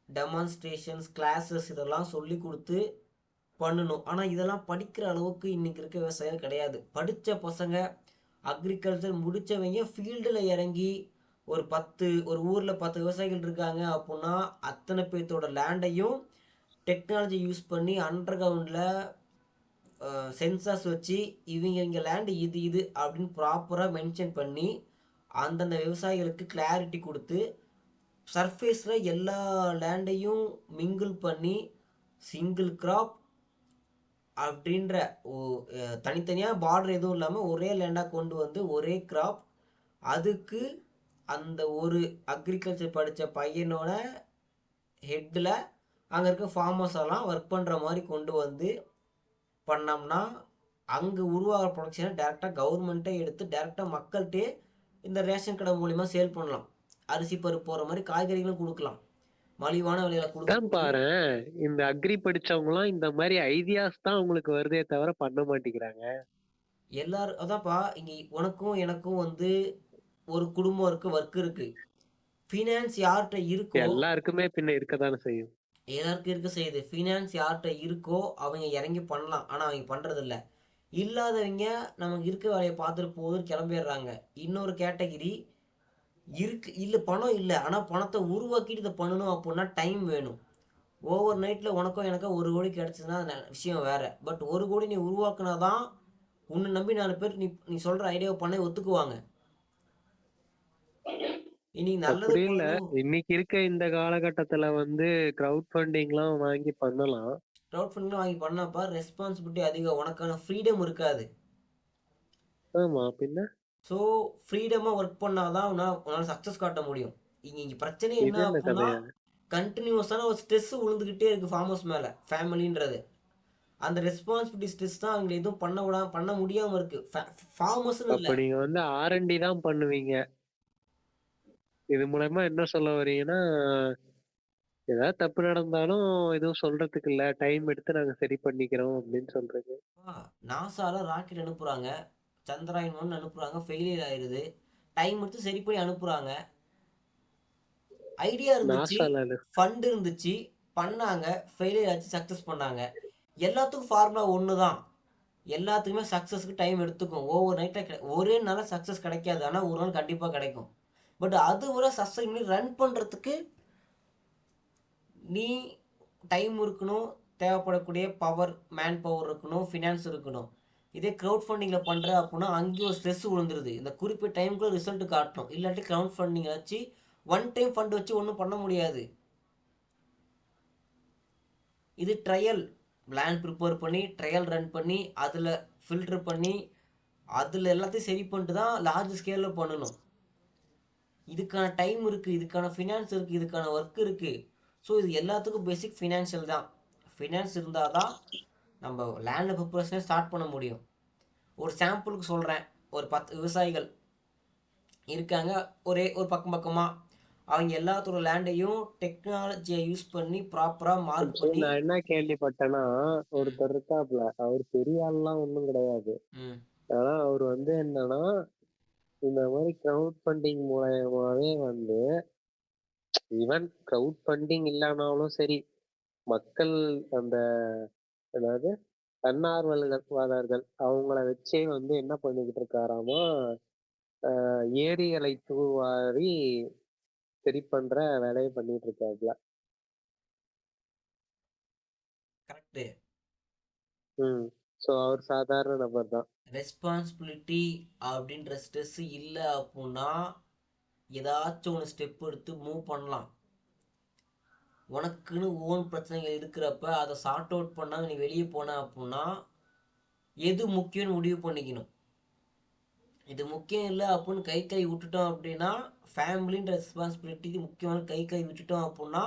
டெமான்ஸ்ட்ரேஷன்ஸ் கிளாஸஸ் இதெல்லாம் சொல்லி கொடுத்து பண்ணணும். ஆனால் இதெல்லாம் படிக்கிற அளவுக்கு இன்னைக்கு இருக்க விவசாயம் கிடையாது. படித்த பசங்க அக்ரிகல்ச்சர் முடித்தவங்க ஃபீல்டில் இறங்கி ஒரு ஊரில் 10 விவசாயிகள் இருக்காங்க அப்படின்னா அத்தனை பேர்த்தோட லேண்டையும் டெக்னாலஜி யூஸ் பண்ணி அண்டர் கிரவுண்டில் சென்சார்ஸ் வச்சு இவங்க லேண்டு இது இது அப்படின்னு ப்ராப்பராக மென்ஷன் பண்ணி அந்தந்த விவசாயிகளுக்கு கிளாரிட்டி கொடுத்து சர்ஃபேஸில் எல்லா லேண்டையும் மிங்கிள் பண்ணி சிங்கிள் கிராப் அப்படின்ற தனித்தனியாக பார்டர் எதுவும் இல்லாமல் ஒரே லேண்டாக கொண்டு வந்து ஒரே கிராப், அதுக்கு அந்த ஒரு அக்ரிகல்ச்சர் படித்த பையனோட ஹெட்டில் அங்கே இருக்க ஃபார்மர்ஸ் எல்லாம் ஒர்க் பண்ணுற மாதிரி கொண்டு வந்து பண்ணோம்னா அங்கே உருவாகிற ப்ரொடக்ஷனை டேரெக்டாக கவர்மெண்ட்டே எடுத்து டேரெக்டாக மக்கள்கிட்டே இந்த ரேஷன் கடை மூலிமா சேல் பண்ணலாம். அரிசி பருப்பு போகிற மாதிரி காய்கறிகளும் கொடுக்கலாம், மலிவான விலையில அதான் கொடுக்கும்போது. பாரேன், இந்த அக்ரி படிச்சவங்கலாம் இந்த மாதிரி ஐடியாஸ் தான் உங்களுக்கு வருதே தவிர பண்ண மாட்டேங்கிறாங்க. எல்லாரும் அதான்ப்பா, இங்கே உனக்கும் எனக்கும் வந்து ஒரு குடும்பம் இருக்குது, ஒர்க் இருக்குது. ஃபினான்ஸ் யார்கிட்ட இருக்கோ எல்லாருக்குமே பின்ன இருக்கத்தானே செய்யும். எல்லாருக்கும் இருக்க செய்யுது. ஃபினான்ஸ் யார்கிட்ட இருக்கோ அவங்க இறங்கி பண்ணலாம், ஆனால் அவங்க பண்ணுறதில்ல. இல்லாதவங்க நமக்கு இருக்க வேலையை பார்த்துட்டு போகுதுன்னு கிளம்பிடுறாங்க. இன்னொரு கேட்டகிரி இல்லை, பணம் இல்லை ஆனால் பணத்தை உருவாக்கிட்டு இதை பண்ணணும் அப்படின்னா டைம் வேணும். ஓவர் நைட்டில் உனக்கும் எனக்கும் 1 கோடி கிடச்சிதுன்னா விஷயம் வேறு. பட் 1 கோடி நீ உருவாக்குனா தான் உன்னை நம்பி 4 பேர் நீ நீ சொல்கிற ஐடியாவை பண்ண ஒத்துக்குவாங்க. இன்னைக்கு நல்லது அப்படி இல்ல, பண்ணணும். இன்னைக்கு இருக்க இந்த காலகட்டத்துல வந்து கிரவுட் ஃபண்டிங்லாம் வாங்கி பண்ணலாம். க்ரௌட் ஃபண்டிங் வாங்கி பண்ணப்பா ரெஸ்பான்சிபிலிட்டி அதிகம், உனக்கான ஃப்ரீடம் இருக்காது. ஆமா பின்ன. ஸோ ஃப்ரீடமாக ஒர்க் பண்ணால் தான் உன்னால் சக்ஸஸ் காட்ட முடியும். இங்கே பிரச்சனை என்ன இது என்ன அப்படின்னா கதையா? கண்டினியூஸான ஒரு ஸ்ட்ரெஸ் விழுந்துக்கிட்டே இருக்குது ஃபார்மர்ஸ் மேலே. ஃபேமிலின்றது அந்த ரெஸ்பான்சிபிலிட்டி ஸ்ட்ரெஸ் தான் அவங்களை எதுவும் பண்ண முடியாமல் இருக்குது. ஃபார்மர்ஸ்னு இல்லை. அப்ப நீங்க வந்து ஆர்என்டி தான் பண்ணுவீங்க. இது மூலமா என்ன சொல்ல வரீங்கன்னா, ஏதாவது தப்பு நடந்தாலும் எதுவும் சொல்றதுக்கு இல்ல, டைம் எடுத்து நாங்க சரி பண்ணிக்கிறோம் அப்படின்னு சொல்றீங்க. நாசால ராக்கெட் அனுப்புகிறாங்க, சந்திராயன் 1 அனுப்புகிறாங்க, ஃபெயிலியர் ஆயிடுது. டைம் எடுத்து சரி பண்ணி அனுப்புகிறாங்க. ஐடியா இருந்துச்சு, நாசால ஃபண்ட் இருந்துச்சு, பண்ணாங்க, ஃபெயிலியர் ஆச்சு, சக்ஸஸ் பண்ணாங்க. எல்லாத்துக்கும் ஃபார்முலா ஒன்று தான். எல்லாத்துக்குமே சக்ஸஸ்க்கு டைம் எடுத்துக்கும். ஓவர் நைட்டில் ஒரே நாள் சக்ஸஸ் கிடைக்காது, ஆனால் ஒரு நாள் கண்டிப்பாக கிடைக்கும். பட் அது ஒரு சஸ்டைன் ரன் பண்ணுறதுக்கு நீ டைம் இருக்கணும், தேவைப்படக்கூடிய பவர், மேன் பவர் இருக்கணும், ஃபினான்ஸ் இருக்கணும். இதே க்ரௌட் ஃபண்டிங்கில் பண்ணுற அப்படின்னா அங்கேயும் ஒரு ஸ்ட்ரெஸ் விழுந்துருது. இந்த குறிப்பிட்ட டைமுக்குள்ள ரிசல்ட் காட்டணும், இல்லாட்டி க்ரௌட் ஃபண்டிங் வச்சு ஒன் டைம் ஃபண்ட் வச்சு ஒன்றும் பண்ண முடியாது. இது ட்ரையல் பிளான் ப்ரிப்பேர் பண்ணி ட்ரையல் ரன் பண்ணி அதில் ஃபில்டர் பண்ணி அதில் எல்லாத்தையும் சரி பண்ணிட்டு தான் லார்ஜ் ஸ்கேலில் பண்ணணும். இதுக்கான டைம் இருக்குது, இதுக்கான ஃபினான்ஸ் இருக்குது, இதுக்கான ஒர்க் இருக்குது. ஸோ இது எல்லாத்துக்கும் பேசிக் ஃபினான்ஷியல் தான். ஃபினான்ஸ் இருந்தால் தான் நம்ம லேண்ட் ப்ரிப்பரேஷனே ஸ்டார்ட் பண்ண முடியும். ஒரு சாம்பிளுக்கு சொல்கிறேன், ஒரு 10 விவசாயிகள் இருக்காங்க, ஒரே ஒரு பக்கம் பக்கமாக. அவங்க எல்லாத்தோட லேண்டையும் டெக்னாலஜியை யூஸ் பண்ணி ப்ராப்பராக மார்க் சரி, பண்ணி. நான் என்ன கேள்விப்பட்டேன்னா, ம் ஒருத்தர் இருக்காப்ல, அவர் பெரிய ஆள்லாம் ஒண்ணும் கிடையாது. ம் ஆனா அவர் வந்து என்னன்னா, இந்த மாதிரி கிரவுட் ஃபண்டிங் மூலயமாவே வந்து, ஈவன் கிரவுட் ஃபண்டிங் இல்லைனாலும் சரி, மக்கள் அந்த அதாவது தன்னார்வலர்கள் அவங்கள வச்சே வந்து என்ன பண்ணிக்கிட்டு இருக்காராமா, ஏரிகளை தூர்வாரி சரி பண்ற வேலையை பண்ணிட்டு இருக்காப்ல. கரெக்டு. ம். ஸோ அவர் சாதாரண நபர் தான். ரெஸ்பான்சிபிலிட்டி அப்படின்ற ஸ்ட்ரெஸ் இல்லை அப்படின்னா ஏதாச்சும் ஒன்று ஸ்டெப் எடுத்து மூவ் பண்ணலாம். உனக்குன்னு ஓன் பிரச்சனைகள் இருக்கிறப்ப அதை சார்ட் அவுட் பண்ணால் நீ வெளியே போன அப்படின்னா எது முக்கியம்னு முடிவு பண்ணிக்கணும். இது முக்கியம் இல்லை அப்படின்னு கை விட்டுட்டோம் அப்படின்னா, ஃபேமிலின்ற ரெஸ்பான்சிபிலிட்டி முக்கியமான கை விட்டுட்டோம் அப்படின்னா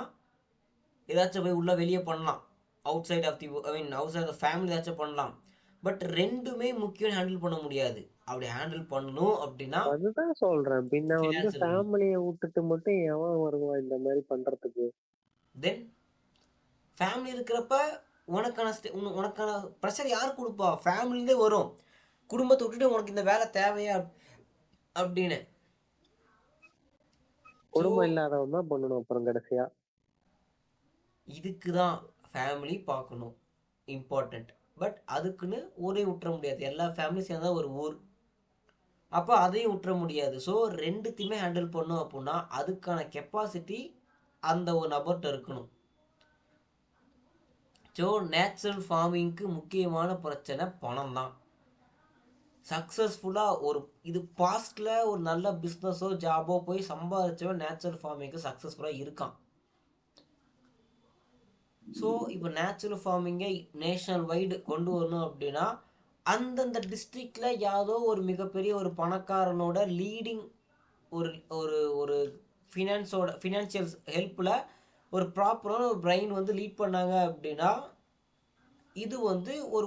ஏதாச்சும் போய் உள்ள வெளியே பண்ணலாம். Outside of the outside of family ஏதாச்சும் பண்ணலாம். பட் ரெண்டுமே முக்கியம் ஹேண்டில் பண்ண முடியாது. அப்படி ஹேண்டில் பண்ணணும் அப்படின்னா அதுதான் சொல்றேன். பின்ன வந்து ஃபினான்ஸ் இருக்கணும். ஃபேமிலிய விட்டுட்டு மட்டும் எவன் வருவான் இந்த மாதிரி பண்றதுக்கு? தென் ஃபேமிலி இருக்கிறப்ப உனக்கான ப்ரெஷர் யார் கொடுப்பா? ஃபேமிலியிலே வரும். குடும்பத்தை விட்டுட்டு உனக்கு இந்த வேலை தேவையா அப்படின்னு. ஸோ குடும்பம் இல்லாதவன் தான் பண்ணணும் அப்புறம் கடைசியா. இதுக்கு தான் ஃபேமிலி பார்க்கணும், இம்பார்ட்டண்ட். பட் அதுக்குன்னு ஊரே விட்டுற முடியாது, எல்லா ஃபேமிலி சேர்ந்தா ஒரு ஊர். அப்போ அதையும் விட்டுற முடியாது. ஸோ ரெண்டுத்தையுமே ஹேண்டில் பண்ணும் அப்படின்னா அதுக்கான கெப்பாசிட்டி அந்த ஒரு நபர்கிட்ட இருக்கணும். ஸோ நேச்சுரல் ஃபார்மிங்க்கு முக்கியமான பிரச்சனை பணம் தான். சக்ஸஸ்ஃபுல்லாக ஒரு இது பாஸ்டில் ஒரு நல்ல பிஸ்னஸோ ஜாபோ போய் சம்பாதிச்சவன் நேச்சுரல் ஃபார்மிங்க்கு சக்ஸஸ்ஃபுல்லாக இருக்கான். ஸோ இப்போ நேச்சுரல் ஃபார்மிங்கை நேஷனல் வைடு கொண்டு வரணும் அப்படின்னா அந்தந்த டிஸ்ட்ரிக்டில் யாரோ ஒரு மிகப்பெரிய ஒரு பணக்காரனோட லீடிங் ஒரு ஒரு ஒரு ஃபினான்ஷியல் ஹெல்ப்பில் ஒரு ப்ராப்பரான ஒரு பிரெயின் வந்து லீட் பண்ணாங்க அப்படின்னா இது வந்து ஒரு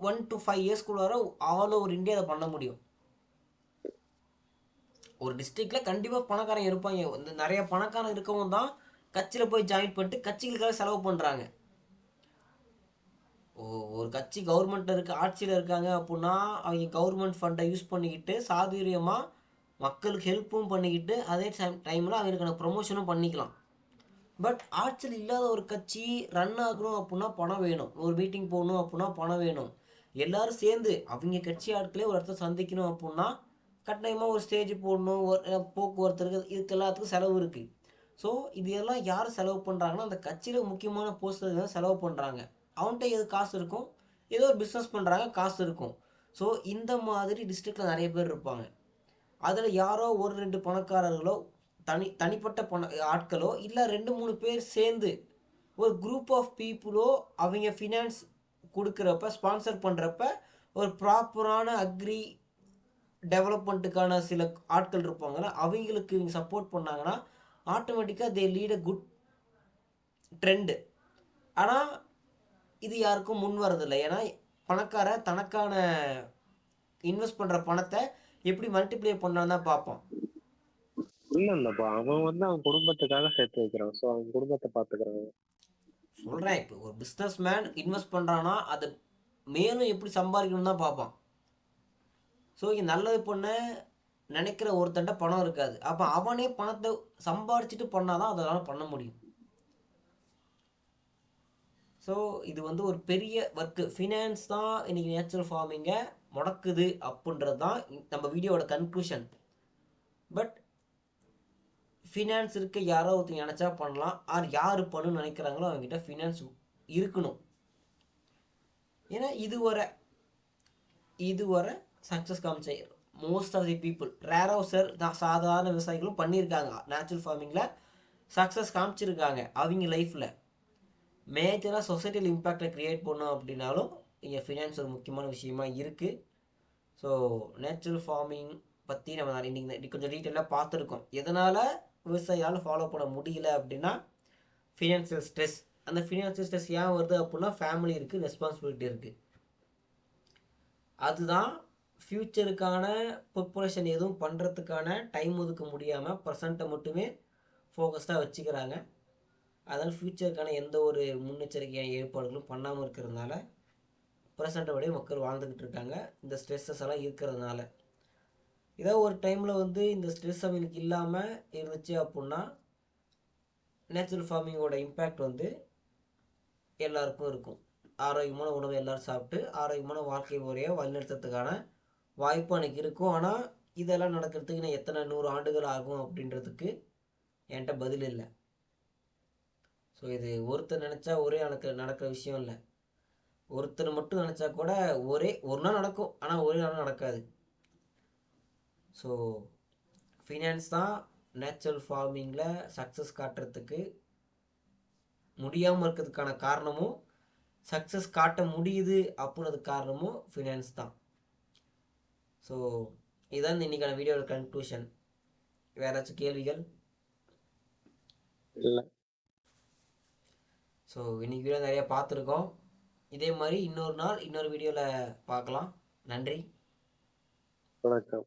1 to 5 இயர்ஸ்க்குள்ளார ஆல் ஓவர் இந்தியா அதை பண்ண முடியும். ஒரு டிஸ்ட்ரிக்டில் கண்டிப்பாக பணக்காரங்க இருப்பாங்க. இந்த நிறைய பணக்காரங்க இருக்கவும் தான் கட்சியில் போய் ஜாயின் பண்ணிட்டு கட்சிகளுக்காக செலவு பண்ணுறாங்க. ஒரு கட்சி கவர்மெண்ட்டில் ஆட்சியில் இருக்காங்க அப்படின்னா அவங்க கவர்மெண்ட் ஃபண்டை யூஸ் பண்ணிக்கிட்டு சாதுரியமாக மக்களுக்கு ஹெல்ப்பும் பண்ணிக்கிட்டு அதே டைமில் அவங்களுக்கான ப்ரொமோஷனும் பண்ணிக்கலாம். பட் ஆட்சியில் இல்லாத ஒரு கட்சி ரன் ஆகணும் அப்படின்னா பணம் வேணும். ஒரு மீட்டிங் போகணும் அப்படின்னா பணம் வேணும். எல்லாரும் சேர்ந்து அவங்க கட்சி ஆட்களே ஒரு இடத்த சந்திக்கணும் அப்படின்னா கட்டாயமாக ஒரு ஸ்டேஜ் போடணும், ஒரு போக்குவரத்து இருக்குது, இதுக்கு எல்லாத்துக்கும் செலவு இருக்குது. ஸோ இது எல்லாம் யார் செலவு பண்ணுறாங்கன்னா அந்த கட்சியில் முக்கியமான போஸ்டர் தான் செலவு பண்ணுறாங்க. அவன்கிட்ட எது காசு இருக்கும், ஏதோ ஒரு பிஸ்னஸ் பண்ணுறாங்க, காசு இருக்கும். ஸோ இந்த மாதிரி டிஸ்ட்ரிக்டில் நிறைய பேர் இருப்பாங்க. அதில் யாரோ ஒரு 2 பணக்காரர்களோ தனிப்பட்ட ஆட்களோ இல்லை 2 3 பேர் சேர்ந்து ஒரு குரூப் ஆஃப் பீப்புளோ அவங்க ஃபினான்ஸ் கொடுக்குறப்ப ஸ்பான்சர் பண்ணுறப்ப ஒரு ப்ராப்பரான அக்ரி டெவலப்மெண்ட்டுக்கான சில ஆட்கள் இருப்பாங்கன்னா அவங்களுக்கு இவங்க சப்போர்ட் பண்ணாங்கன்னா ஆட்டோமேட்டிக்காக தே லீட் அ குட் ட்ரெண்டு. ஆனால் இது யாருக்கும் முன் வரதில்லை. ஏன்னா பணக்கார தனக்கான இன்வெஸ்ட் பண்ணுற பணத்தை எப்படி மல்டிப்ளை பண்ணான்னு தான் பார்ப்பான். இல்லப்பா, அவன் வந்து அவன் குடும்பத்துக்காக சேர்த்து வைக்கிறான். ஸோ அவன் குடும்பத்தை பார்த்துக்கிறான். சொல்கிறேன், இப்போ ஒரு பிஸ்னஸ் மேன் இன்வெஸ்ட் பண்ணுறான்னா அதை மேலும் எப்படி சம்பாதிக்கணும்னு தான் பார்ப்பான். ஸோ இங்கே நல்லது பண்ண நினைக்கிற ஒருத்தன்ட்ட பணம் இருக்காது. அப்போ அவனே பணத்தை சம்பாதிச்சுட்டு பண்ணாதான் அதனால் பண்ண முடியும். ஸோ இது வந்து ஒரு பெரிய ஒர்க்கு. ஃபினான்ஸ் தான் இன்னைக்கு நேச்சுரல் ஃபார்மிங்கை முடக்குது அப்படின்றது தான் நம்ம வீடியோவோட கன்க்ளூஷன். பட் ஃபினான்ஸ் இருக்க யாரோ ஒருத்தர் நினச்சா பண்ணலாம், ஆர் யார் பண்ணணும்னு நினைக்கிறாங்களோ அவங்ககிட்ட ஃபினான்ஸ் இருக்கணும். ஏன்னா இதுவரை சக்ஸஸ் காமிச்ச மோஸ்ட் ஆஃப் தி பீப்புள், ரேராக சார் தான் சாதாரண விவசாயிகளும் பண்ணியிருக்காங்க, நேச்சுரல் ஃபார்மிங்கில் சக்ஸஸ் காமிச்சிருக்காங்க அவங்க லைஃப்பில். மேஜராக சொசைட்டியில் இம்பேக்டை க்ரியேட் பண்ணோம் அப்படின்னாலும் இங்கே ஃபினான்ஸ் ஒரு முக்கியமான விஷயமா இருக்குது. ஸோ நேச்சுரல் ஃபார்மிங் பற்றி நம்ம இன்றைக்கி கொஞ்சம் டீட்டெயிலாக பார்த்துருக்கோம். எதனால் விவசாயியால் ஃபாலோ பண்ண முடியல அப்படின்னா ஃபினான்ஷியல் ஸ்ட்ரெஸ். அந்த ஃபினான்ஷியல் ஸ்ட்ரெஸ் ஏன் வருது அப்படின்னா ஃபேமிலி இருக்குது, ரெஸ்பான்சிபிலிட்டி இருக்குது. அதுதான் ஃப்யூச்சருக்கான ப்ரிப்பரேஷன் எதுவும் பண்ணுறதுக்கான டைம் ஒதுக்க முடியாமல் ப்ரெசண்ட்டை மட்டுமே ஃபோக்கஸ்டாக வச்சுக்கிறாங்க. அதனால் ஃப்யூச்சருக்கான எந்த ஒரு முன்னெச்சரிக்கையான ஏற்பாடுகளும் பண்ணாமல் இருக்கிறதுனால ப்ரெசண்ட்டை விட மக்கள் வாழ்ந்துக்கிட்டு இருக்காங்க, இந்த ஸ்ட்ரெஸ்ஸஸ் எல்லாம் இருக்கிறதுனால. ஏதோ ஒரு டைமில் வந்து இந்த ஸ்ட்ரெஸ் அவங்களுக்கு இல்லாமல் இருந்துச்சு அப்படின்னா நேச்சுரல் ஃபார்மிங்கோட இம்பேக்ட் வந்து எல்லாருக்கும் இருக்கும். ஆரோக்கியமான உணவை எல்லோரும் சாப்பிட்டு ஆரோக்கியமான வாழ்க்கை முறையை வழிநடத்துறதுக்கான வாய்ப்பு எனக்கு இருக்கும். ஆனால் இதெல்லாம் நடக்கிறதுக்கு நான் எத்தனை 100 ஆண்டுகள் ஆகும் அப்படின்றதுக்கு என்கிட்ட பதில் இல்லை. ஸோ இது ஒருத்தர் நினச்சா ஒரே நடக்கிற விஷயம் இல்லை. ஒருத்தர் மட்டும் நினச்சா கூட ஒரு நாள் நடக்கும், ஆனால் ஒரே நாள் நடக்காது. ஸோ ஃபினான்ஸ் தான் நேச்சுரல் ஃபார்மிங்கில் சக்ஸஸ் காட்டுறதுக்கு முடியாமல் இருக்கிறதுக்கான காரணமும், சக்ஸஸ் காட்ட முடியுது அப்படின்றதுக்கு காரணமும் ஃபினான்ஸ் தான். ஸோ இதுதான் இன்னைக்கான வீடியோட கன்க்ளூஷன். வேற ஏதாச்சும் கேள்விகள்? இல்லை. ஸோ இன்னைக்கு வீடியோ நிறைய பார்த்துருக்கோம். இதே மாதிரி இன்னொரு நாள் இன்னொரு வீடியோவில் பார்க்கலாம். நன்றி, வணக்கம்.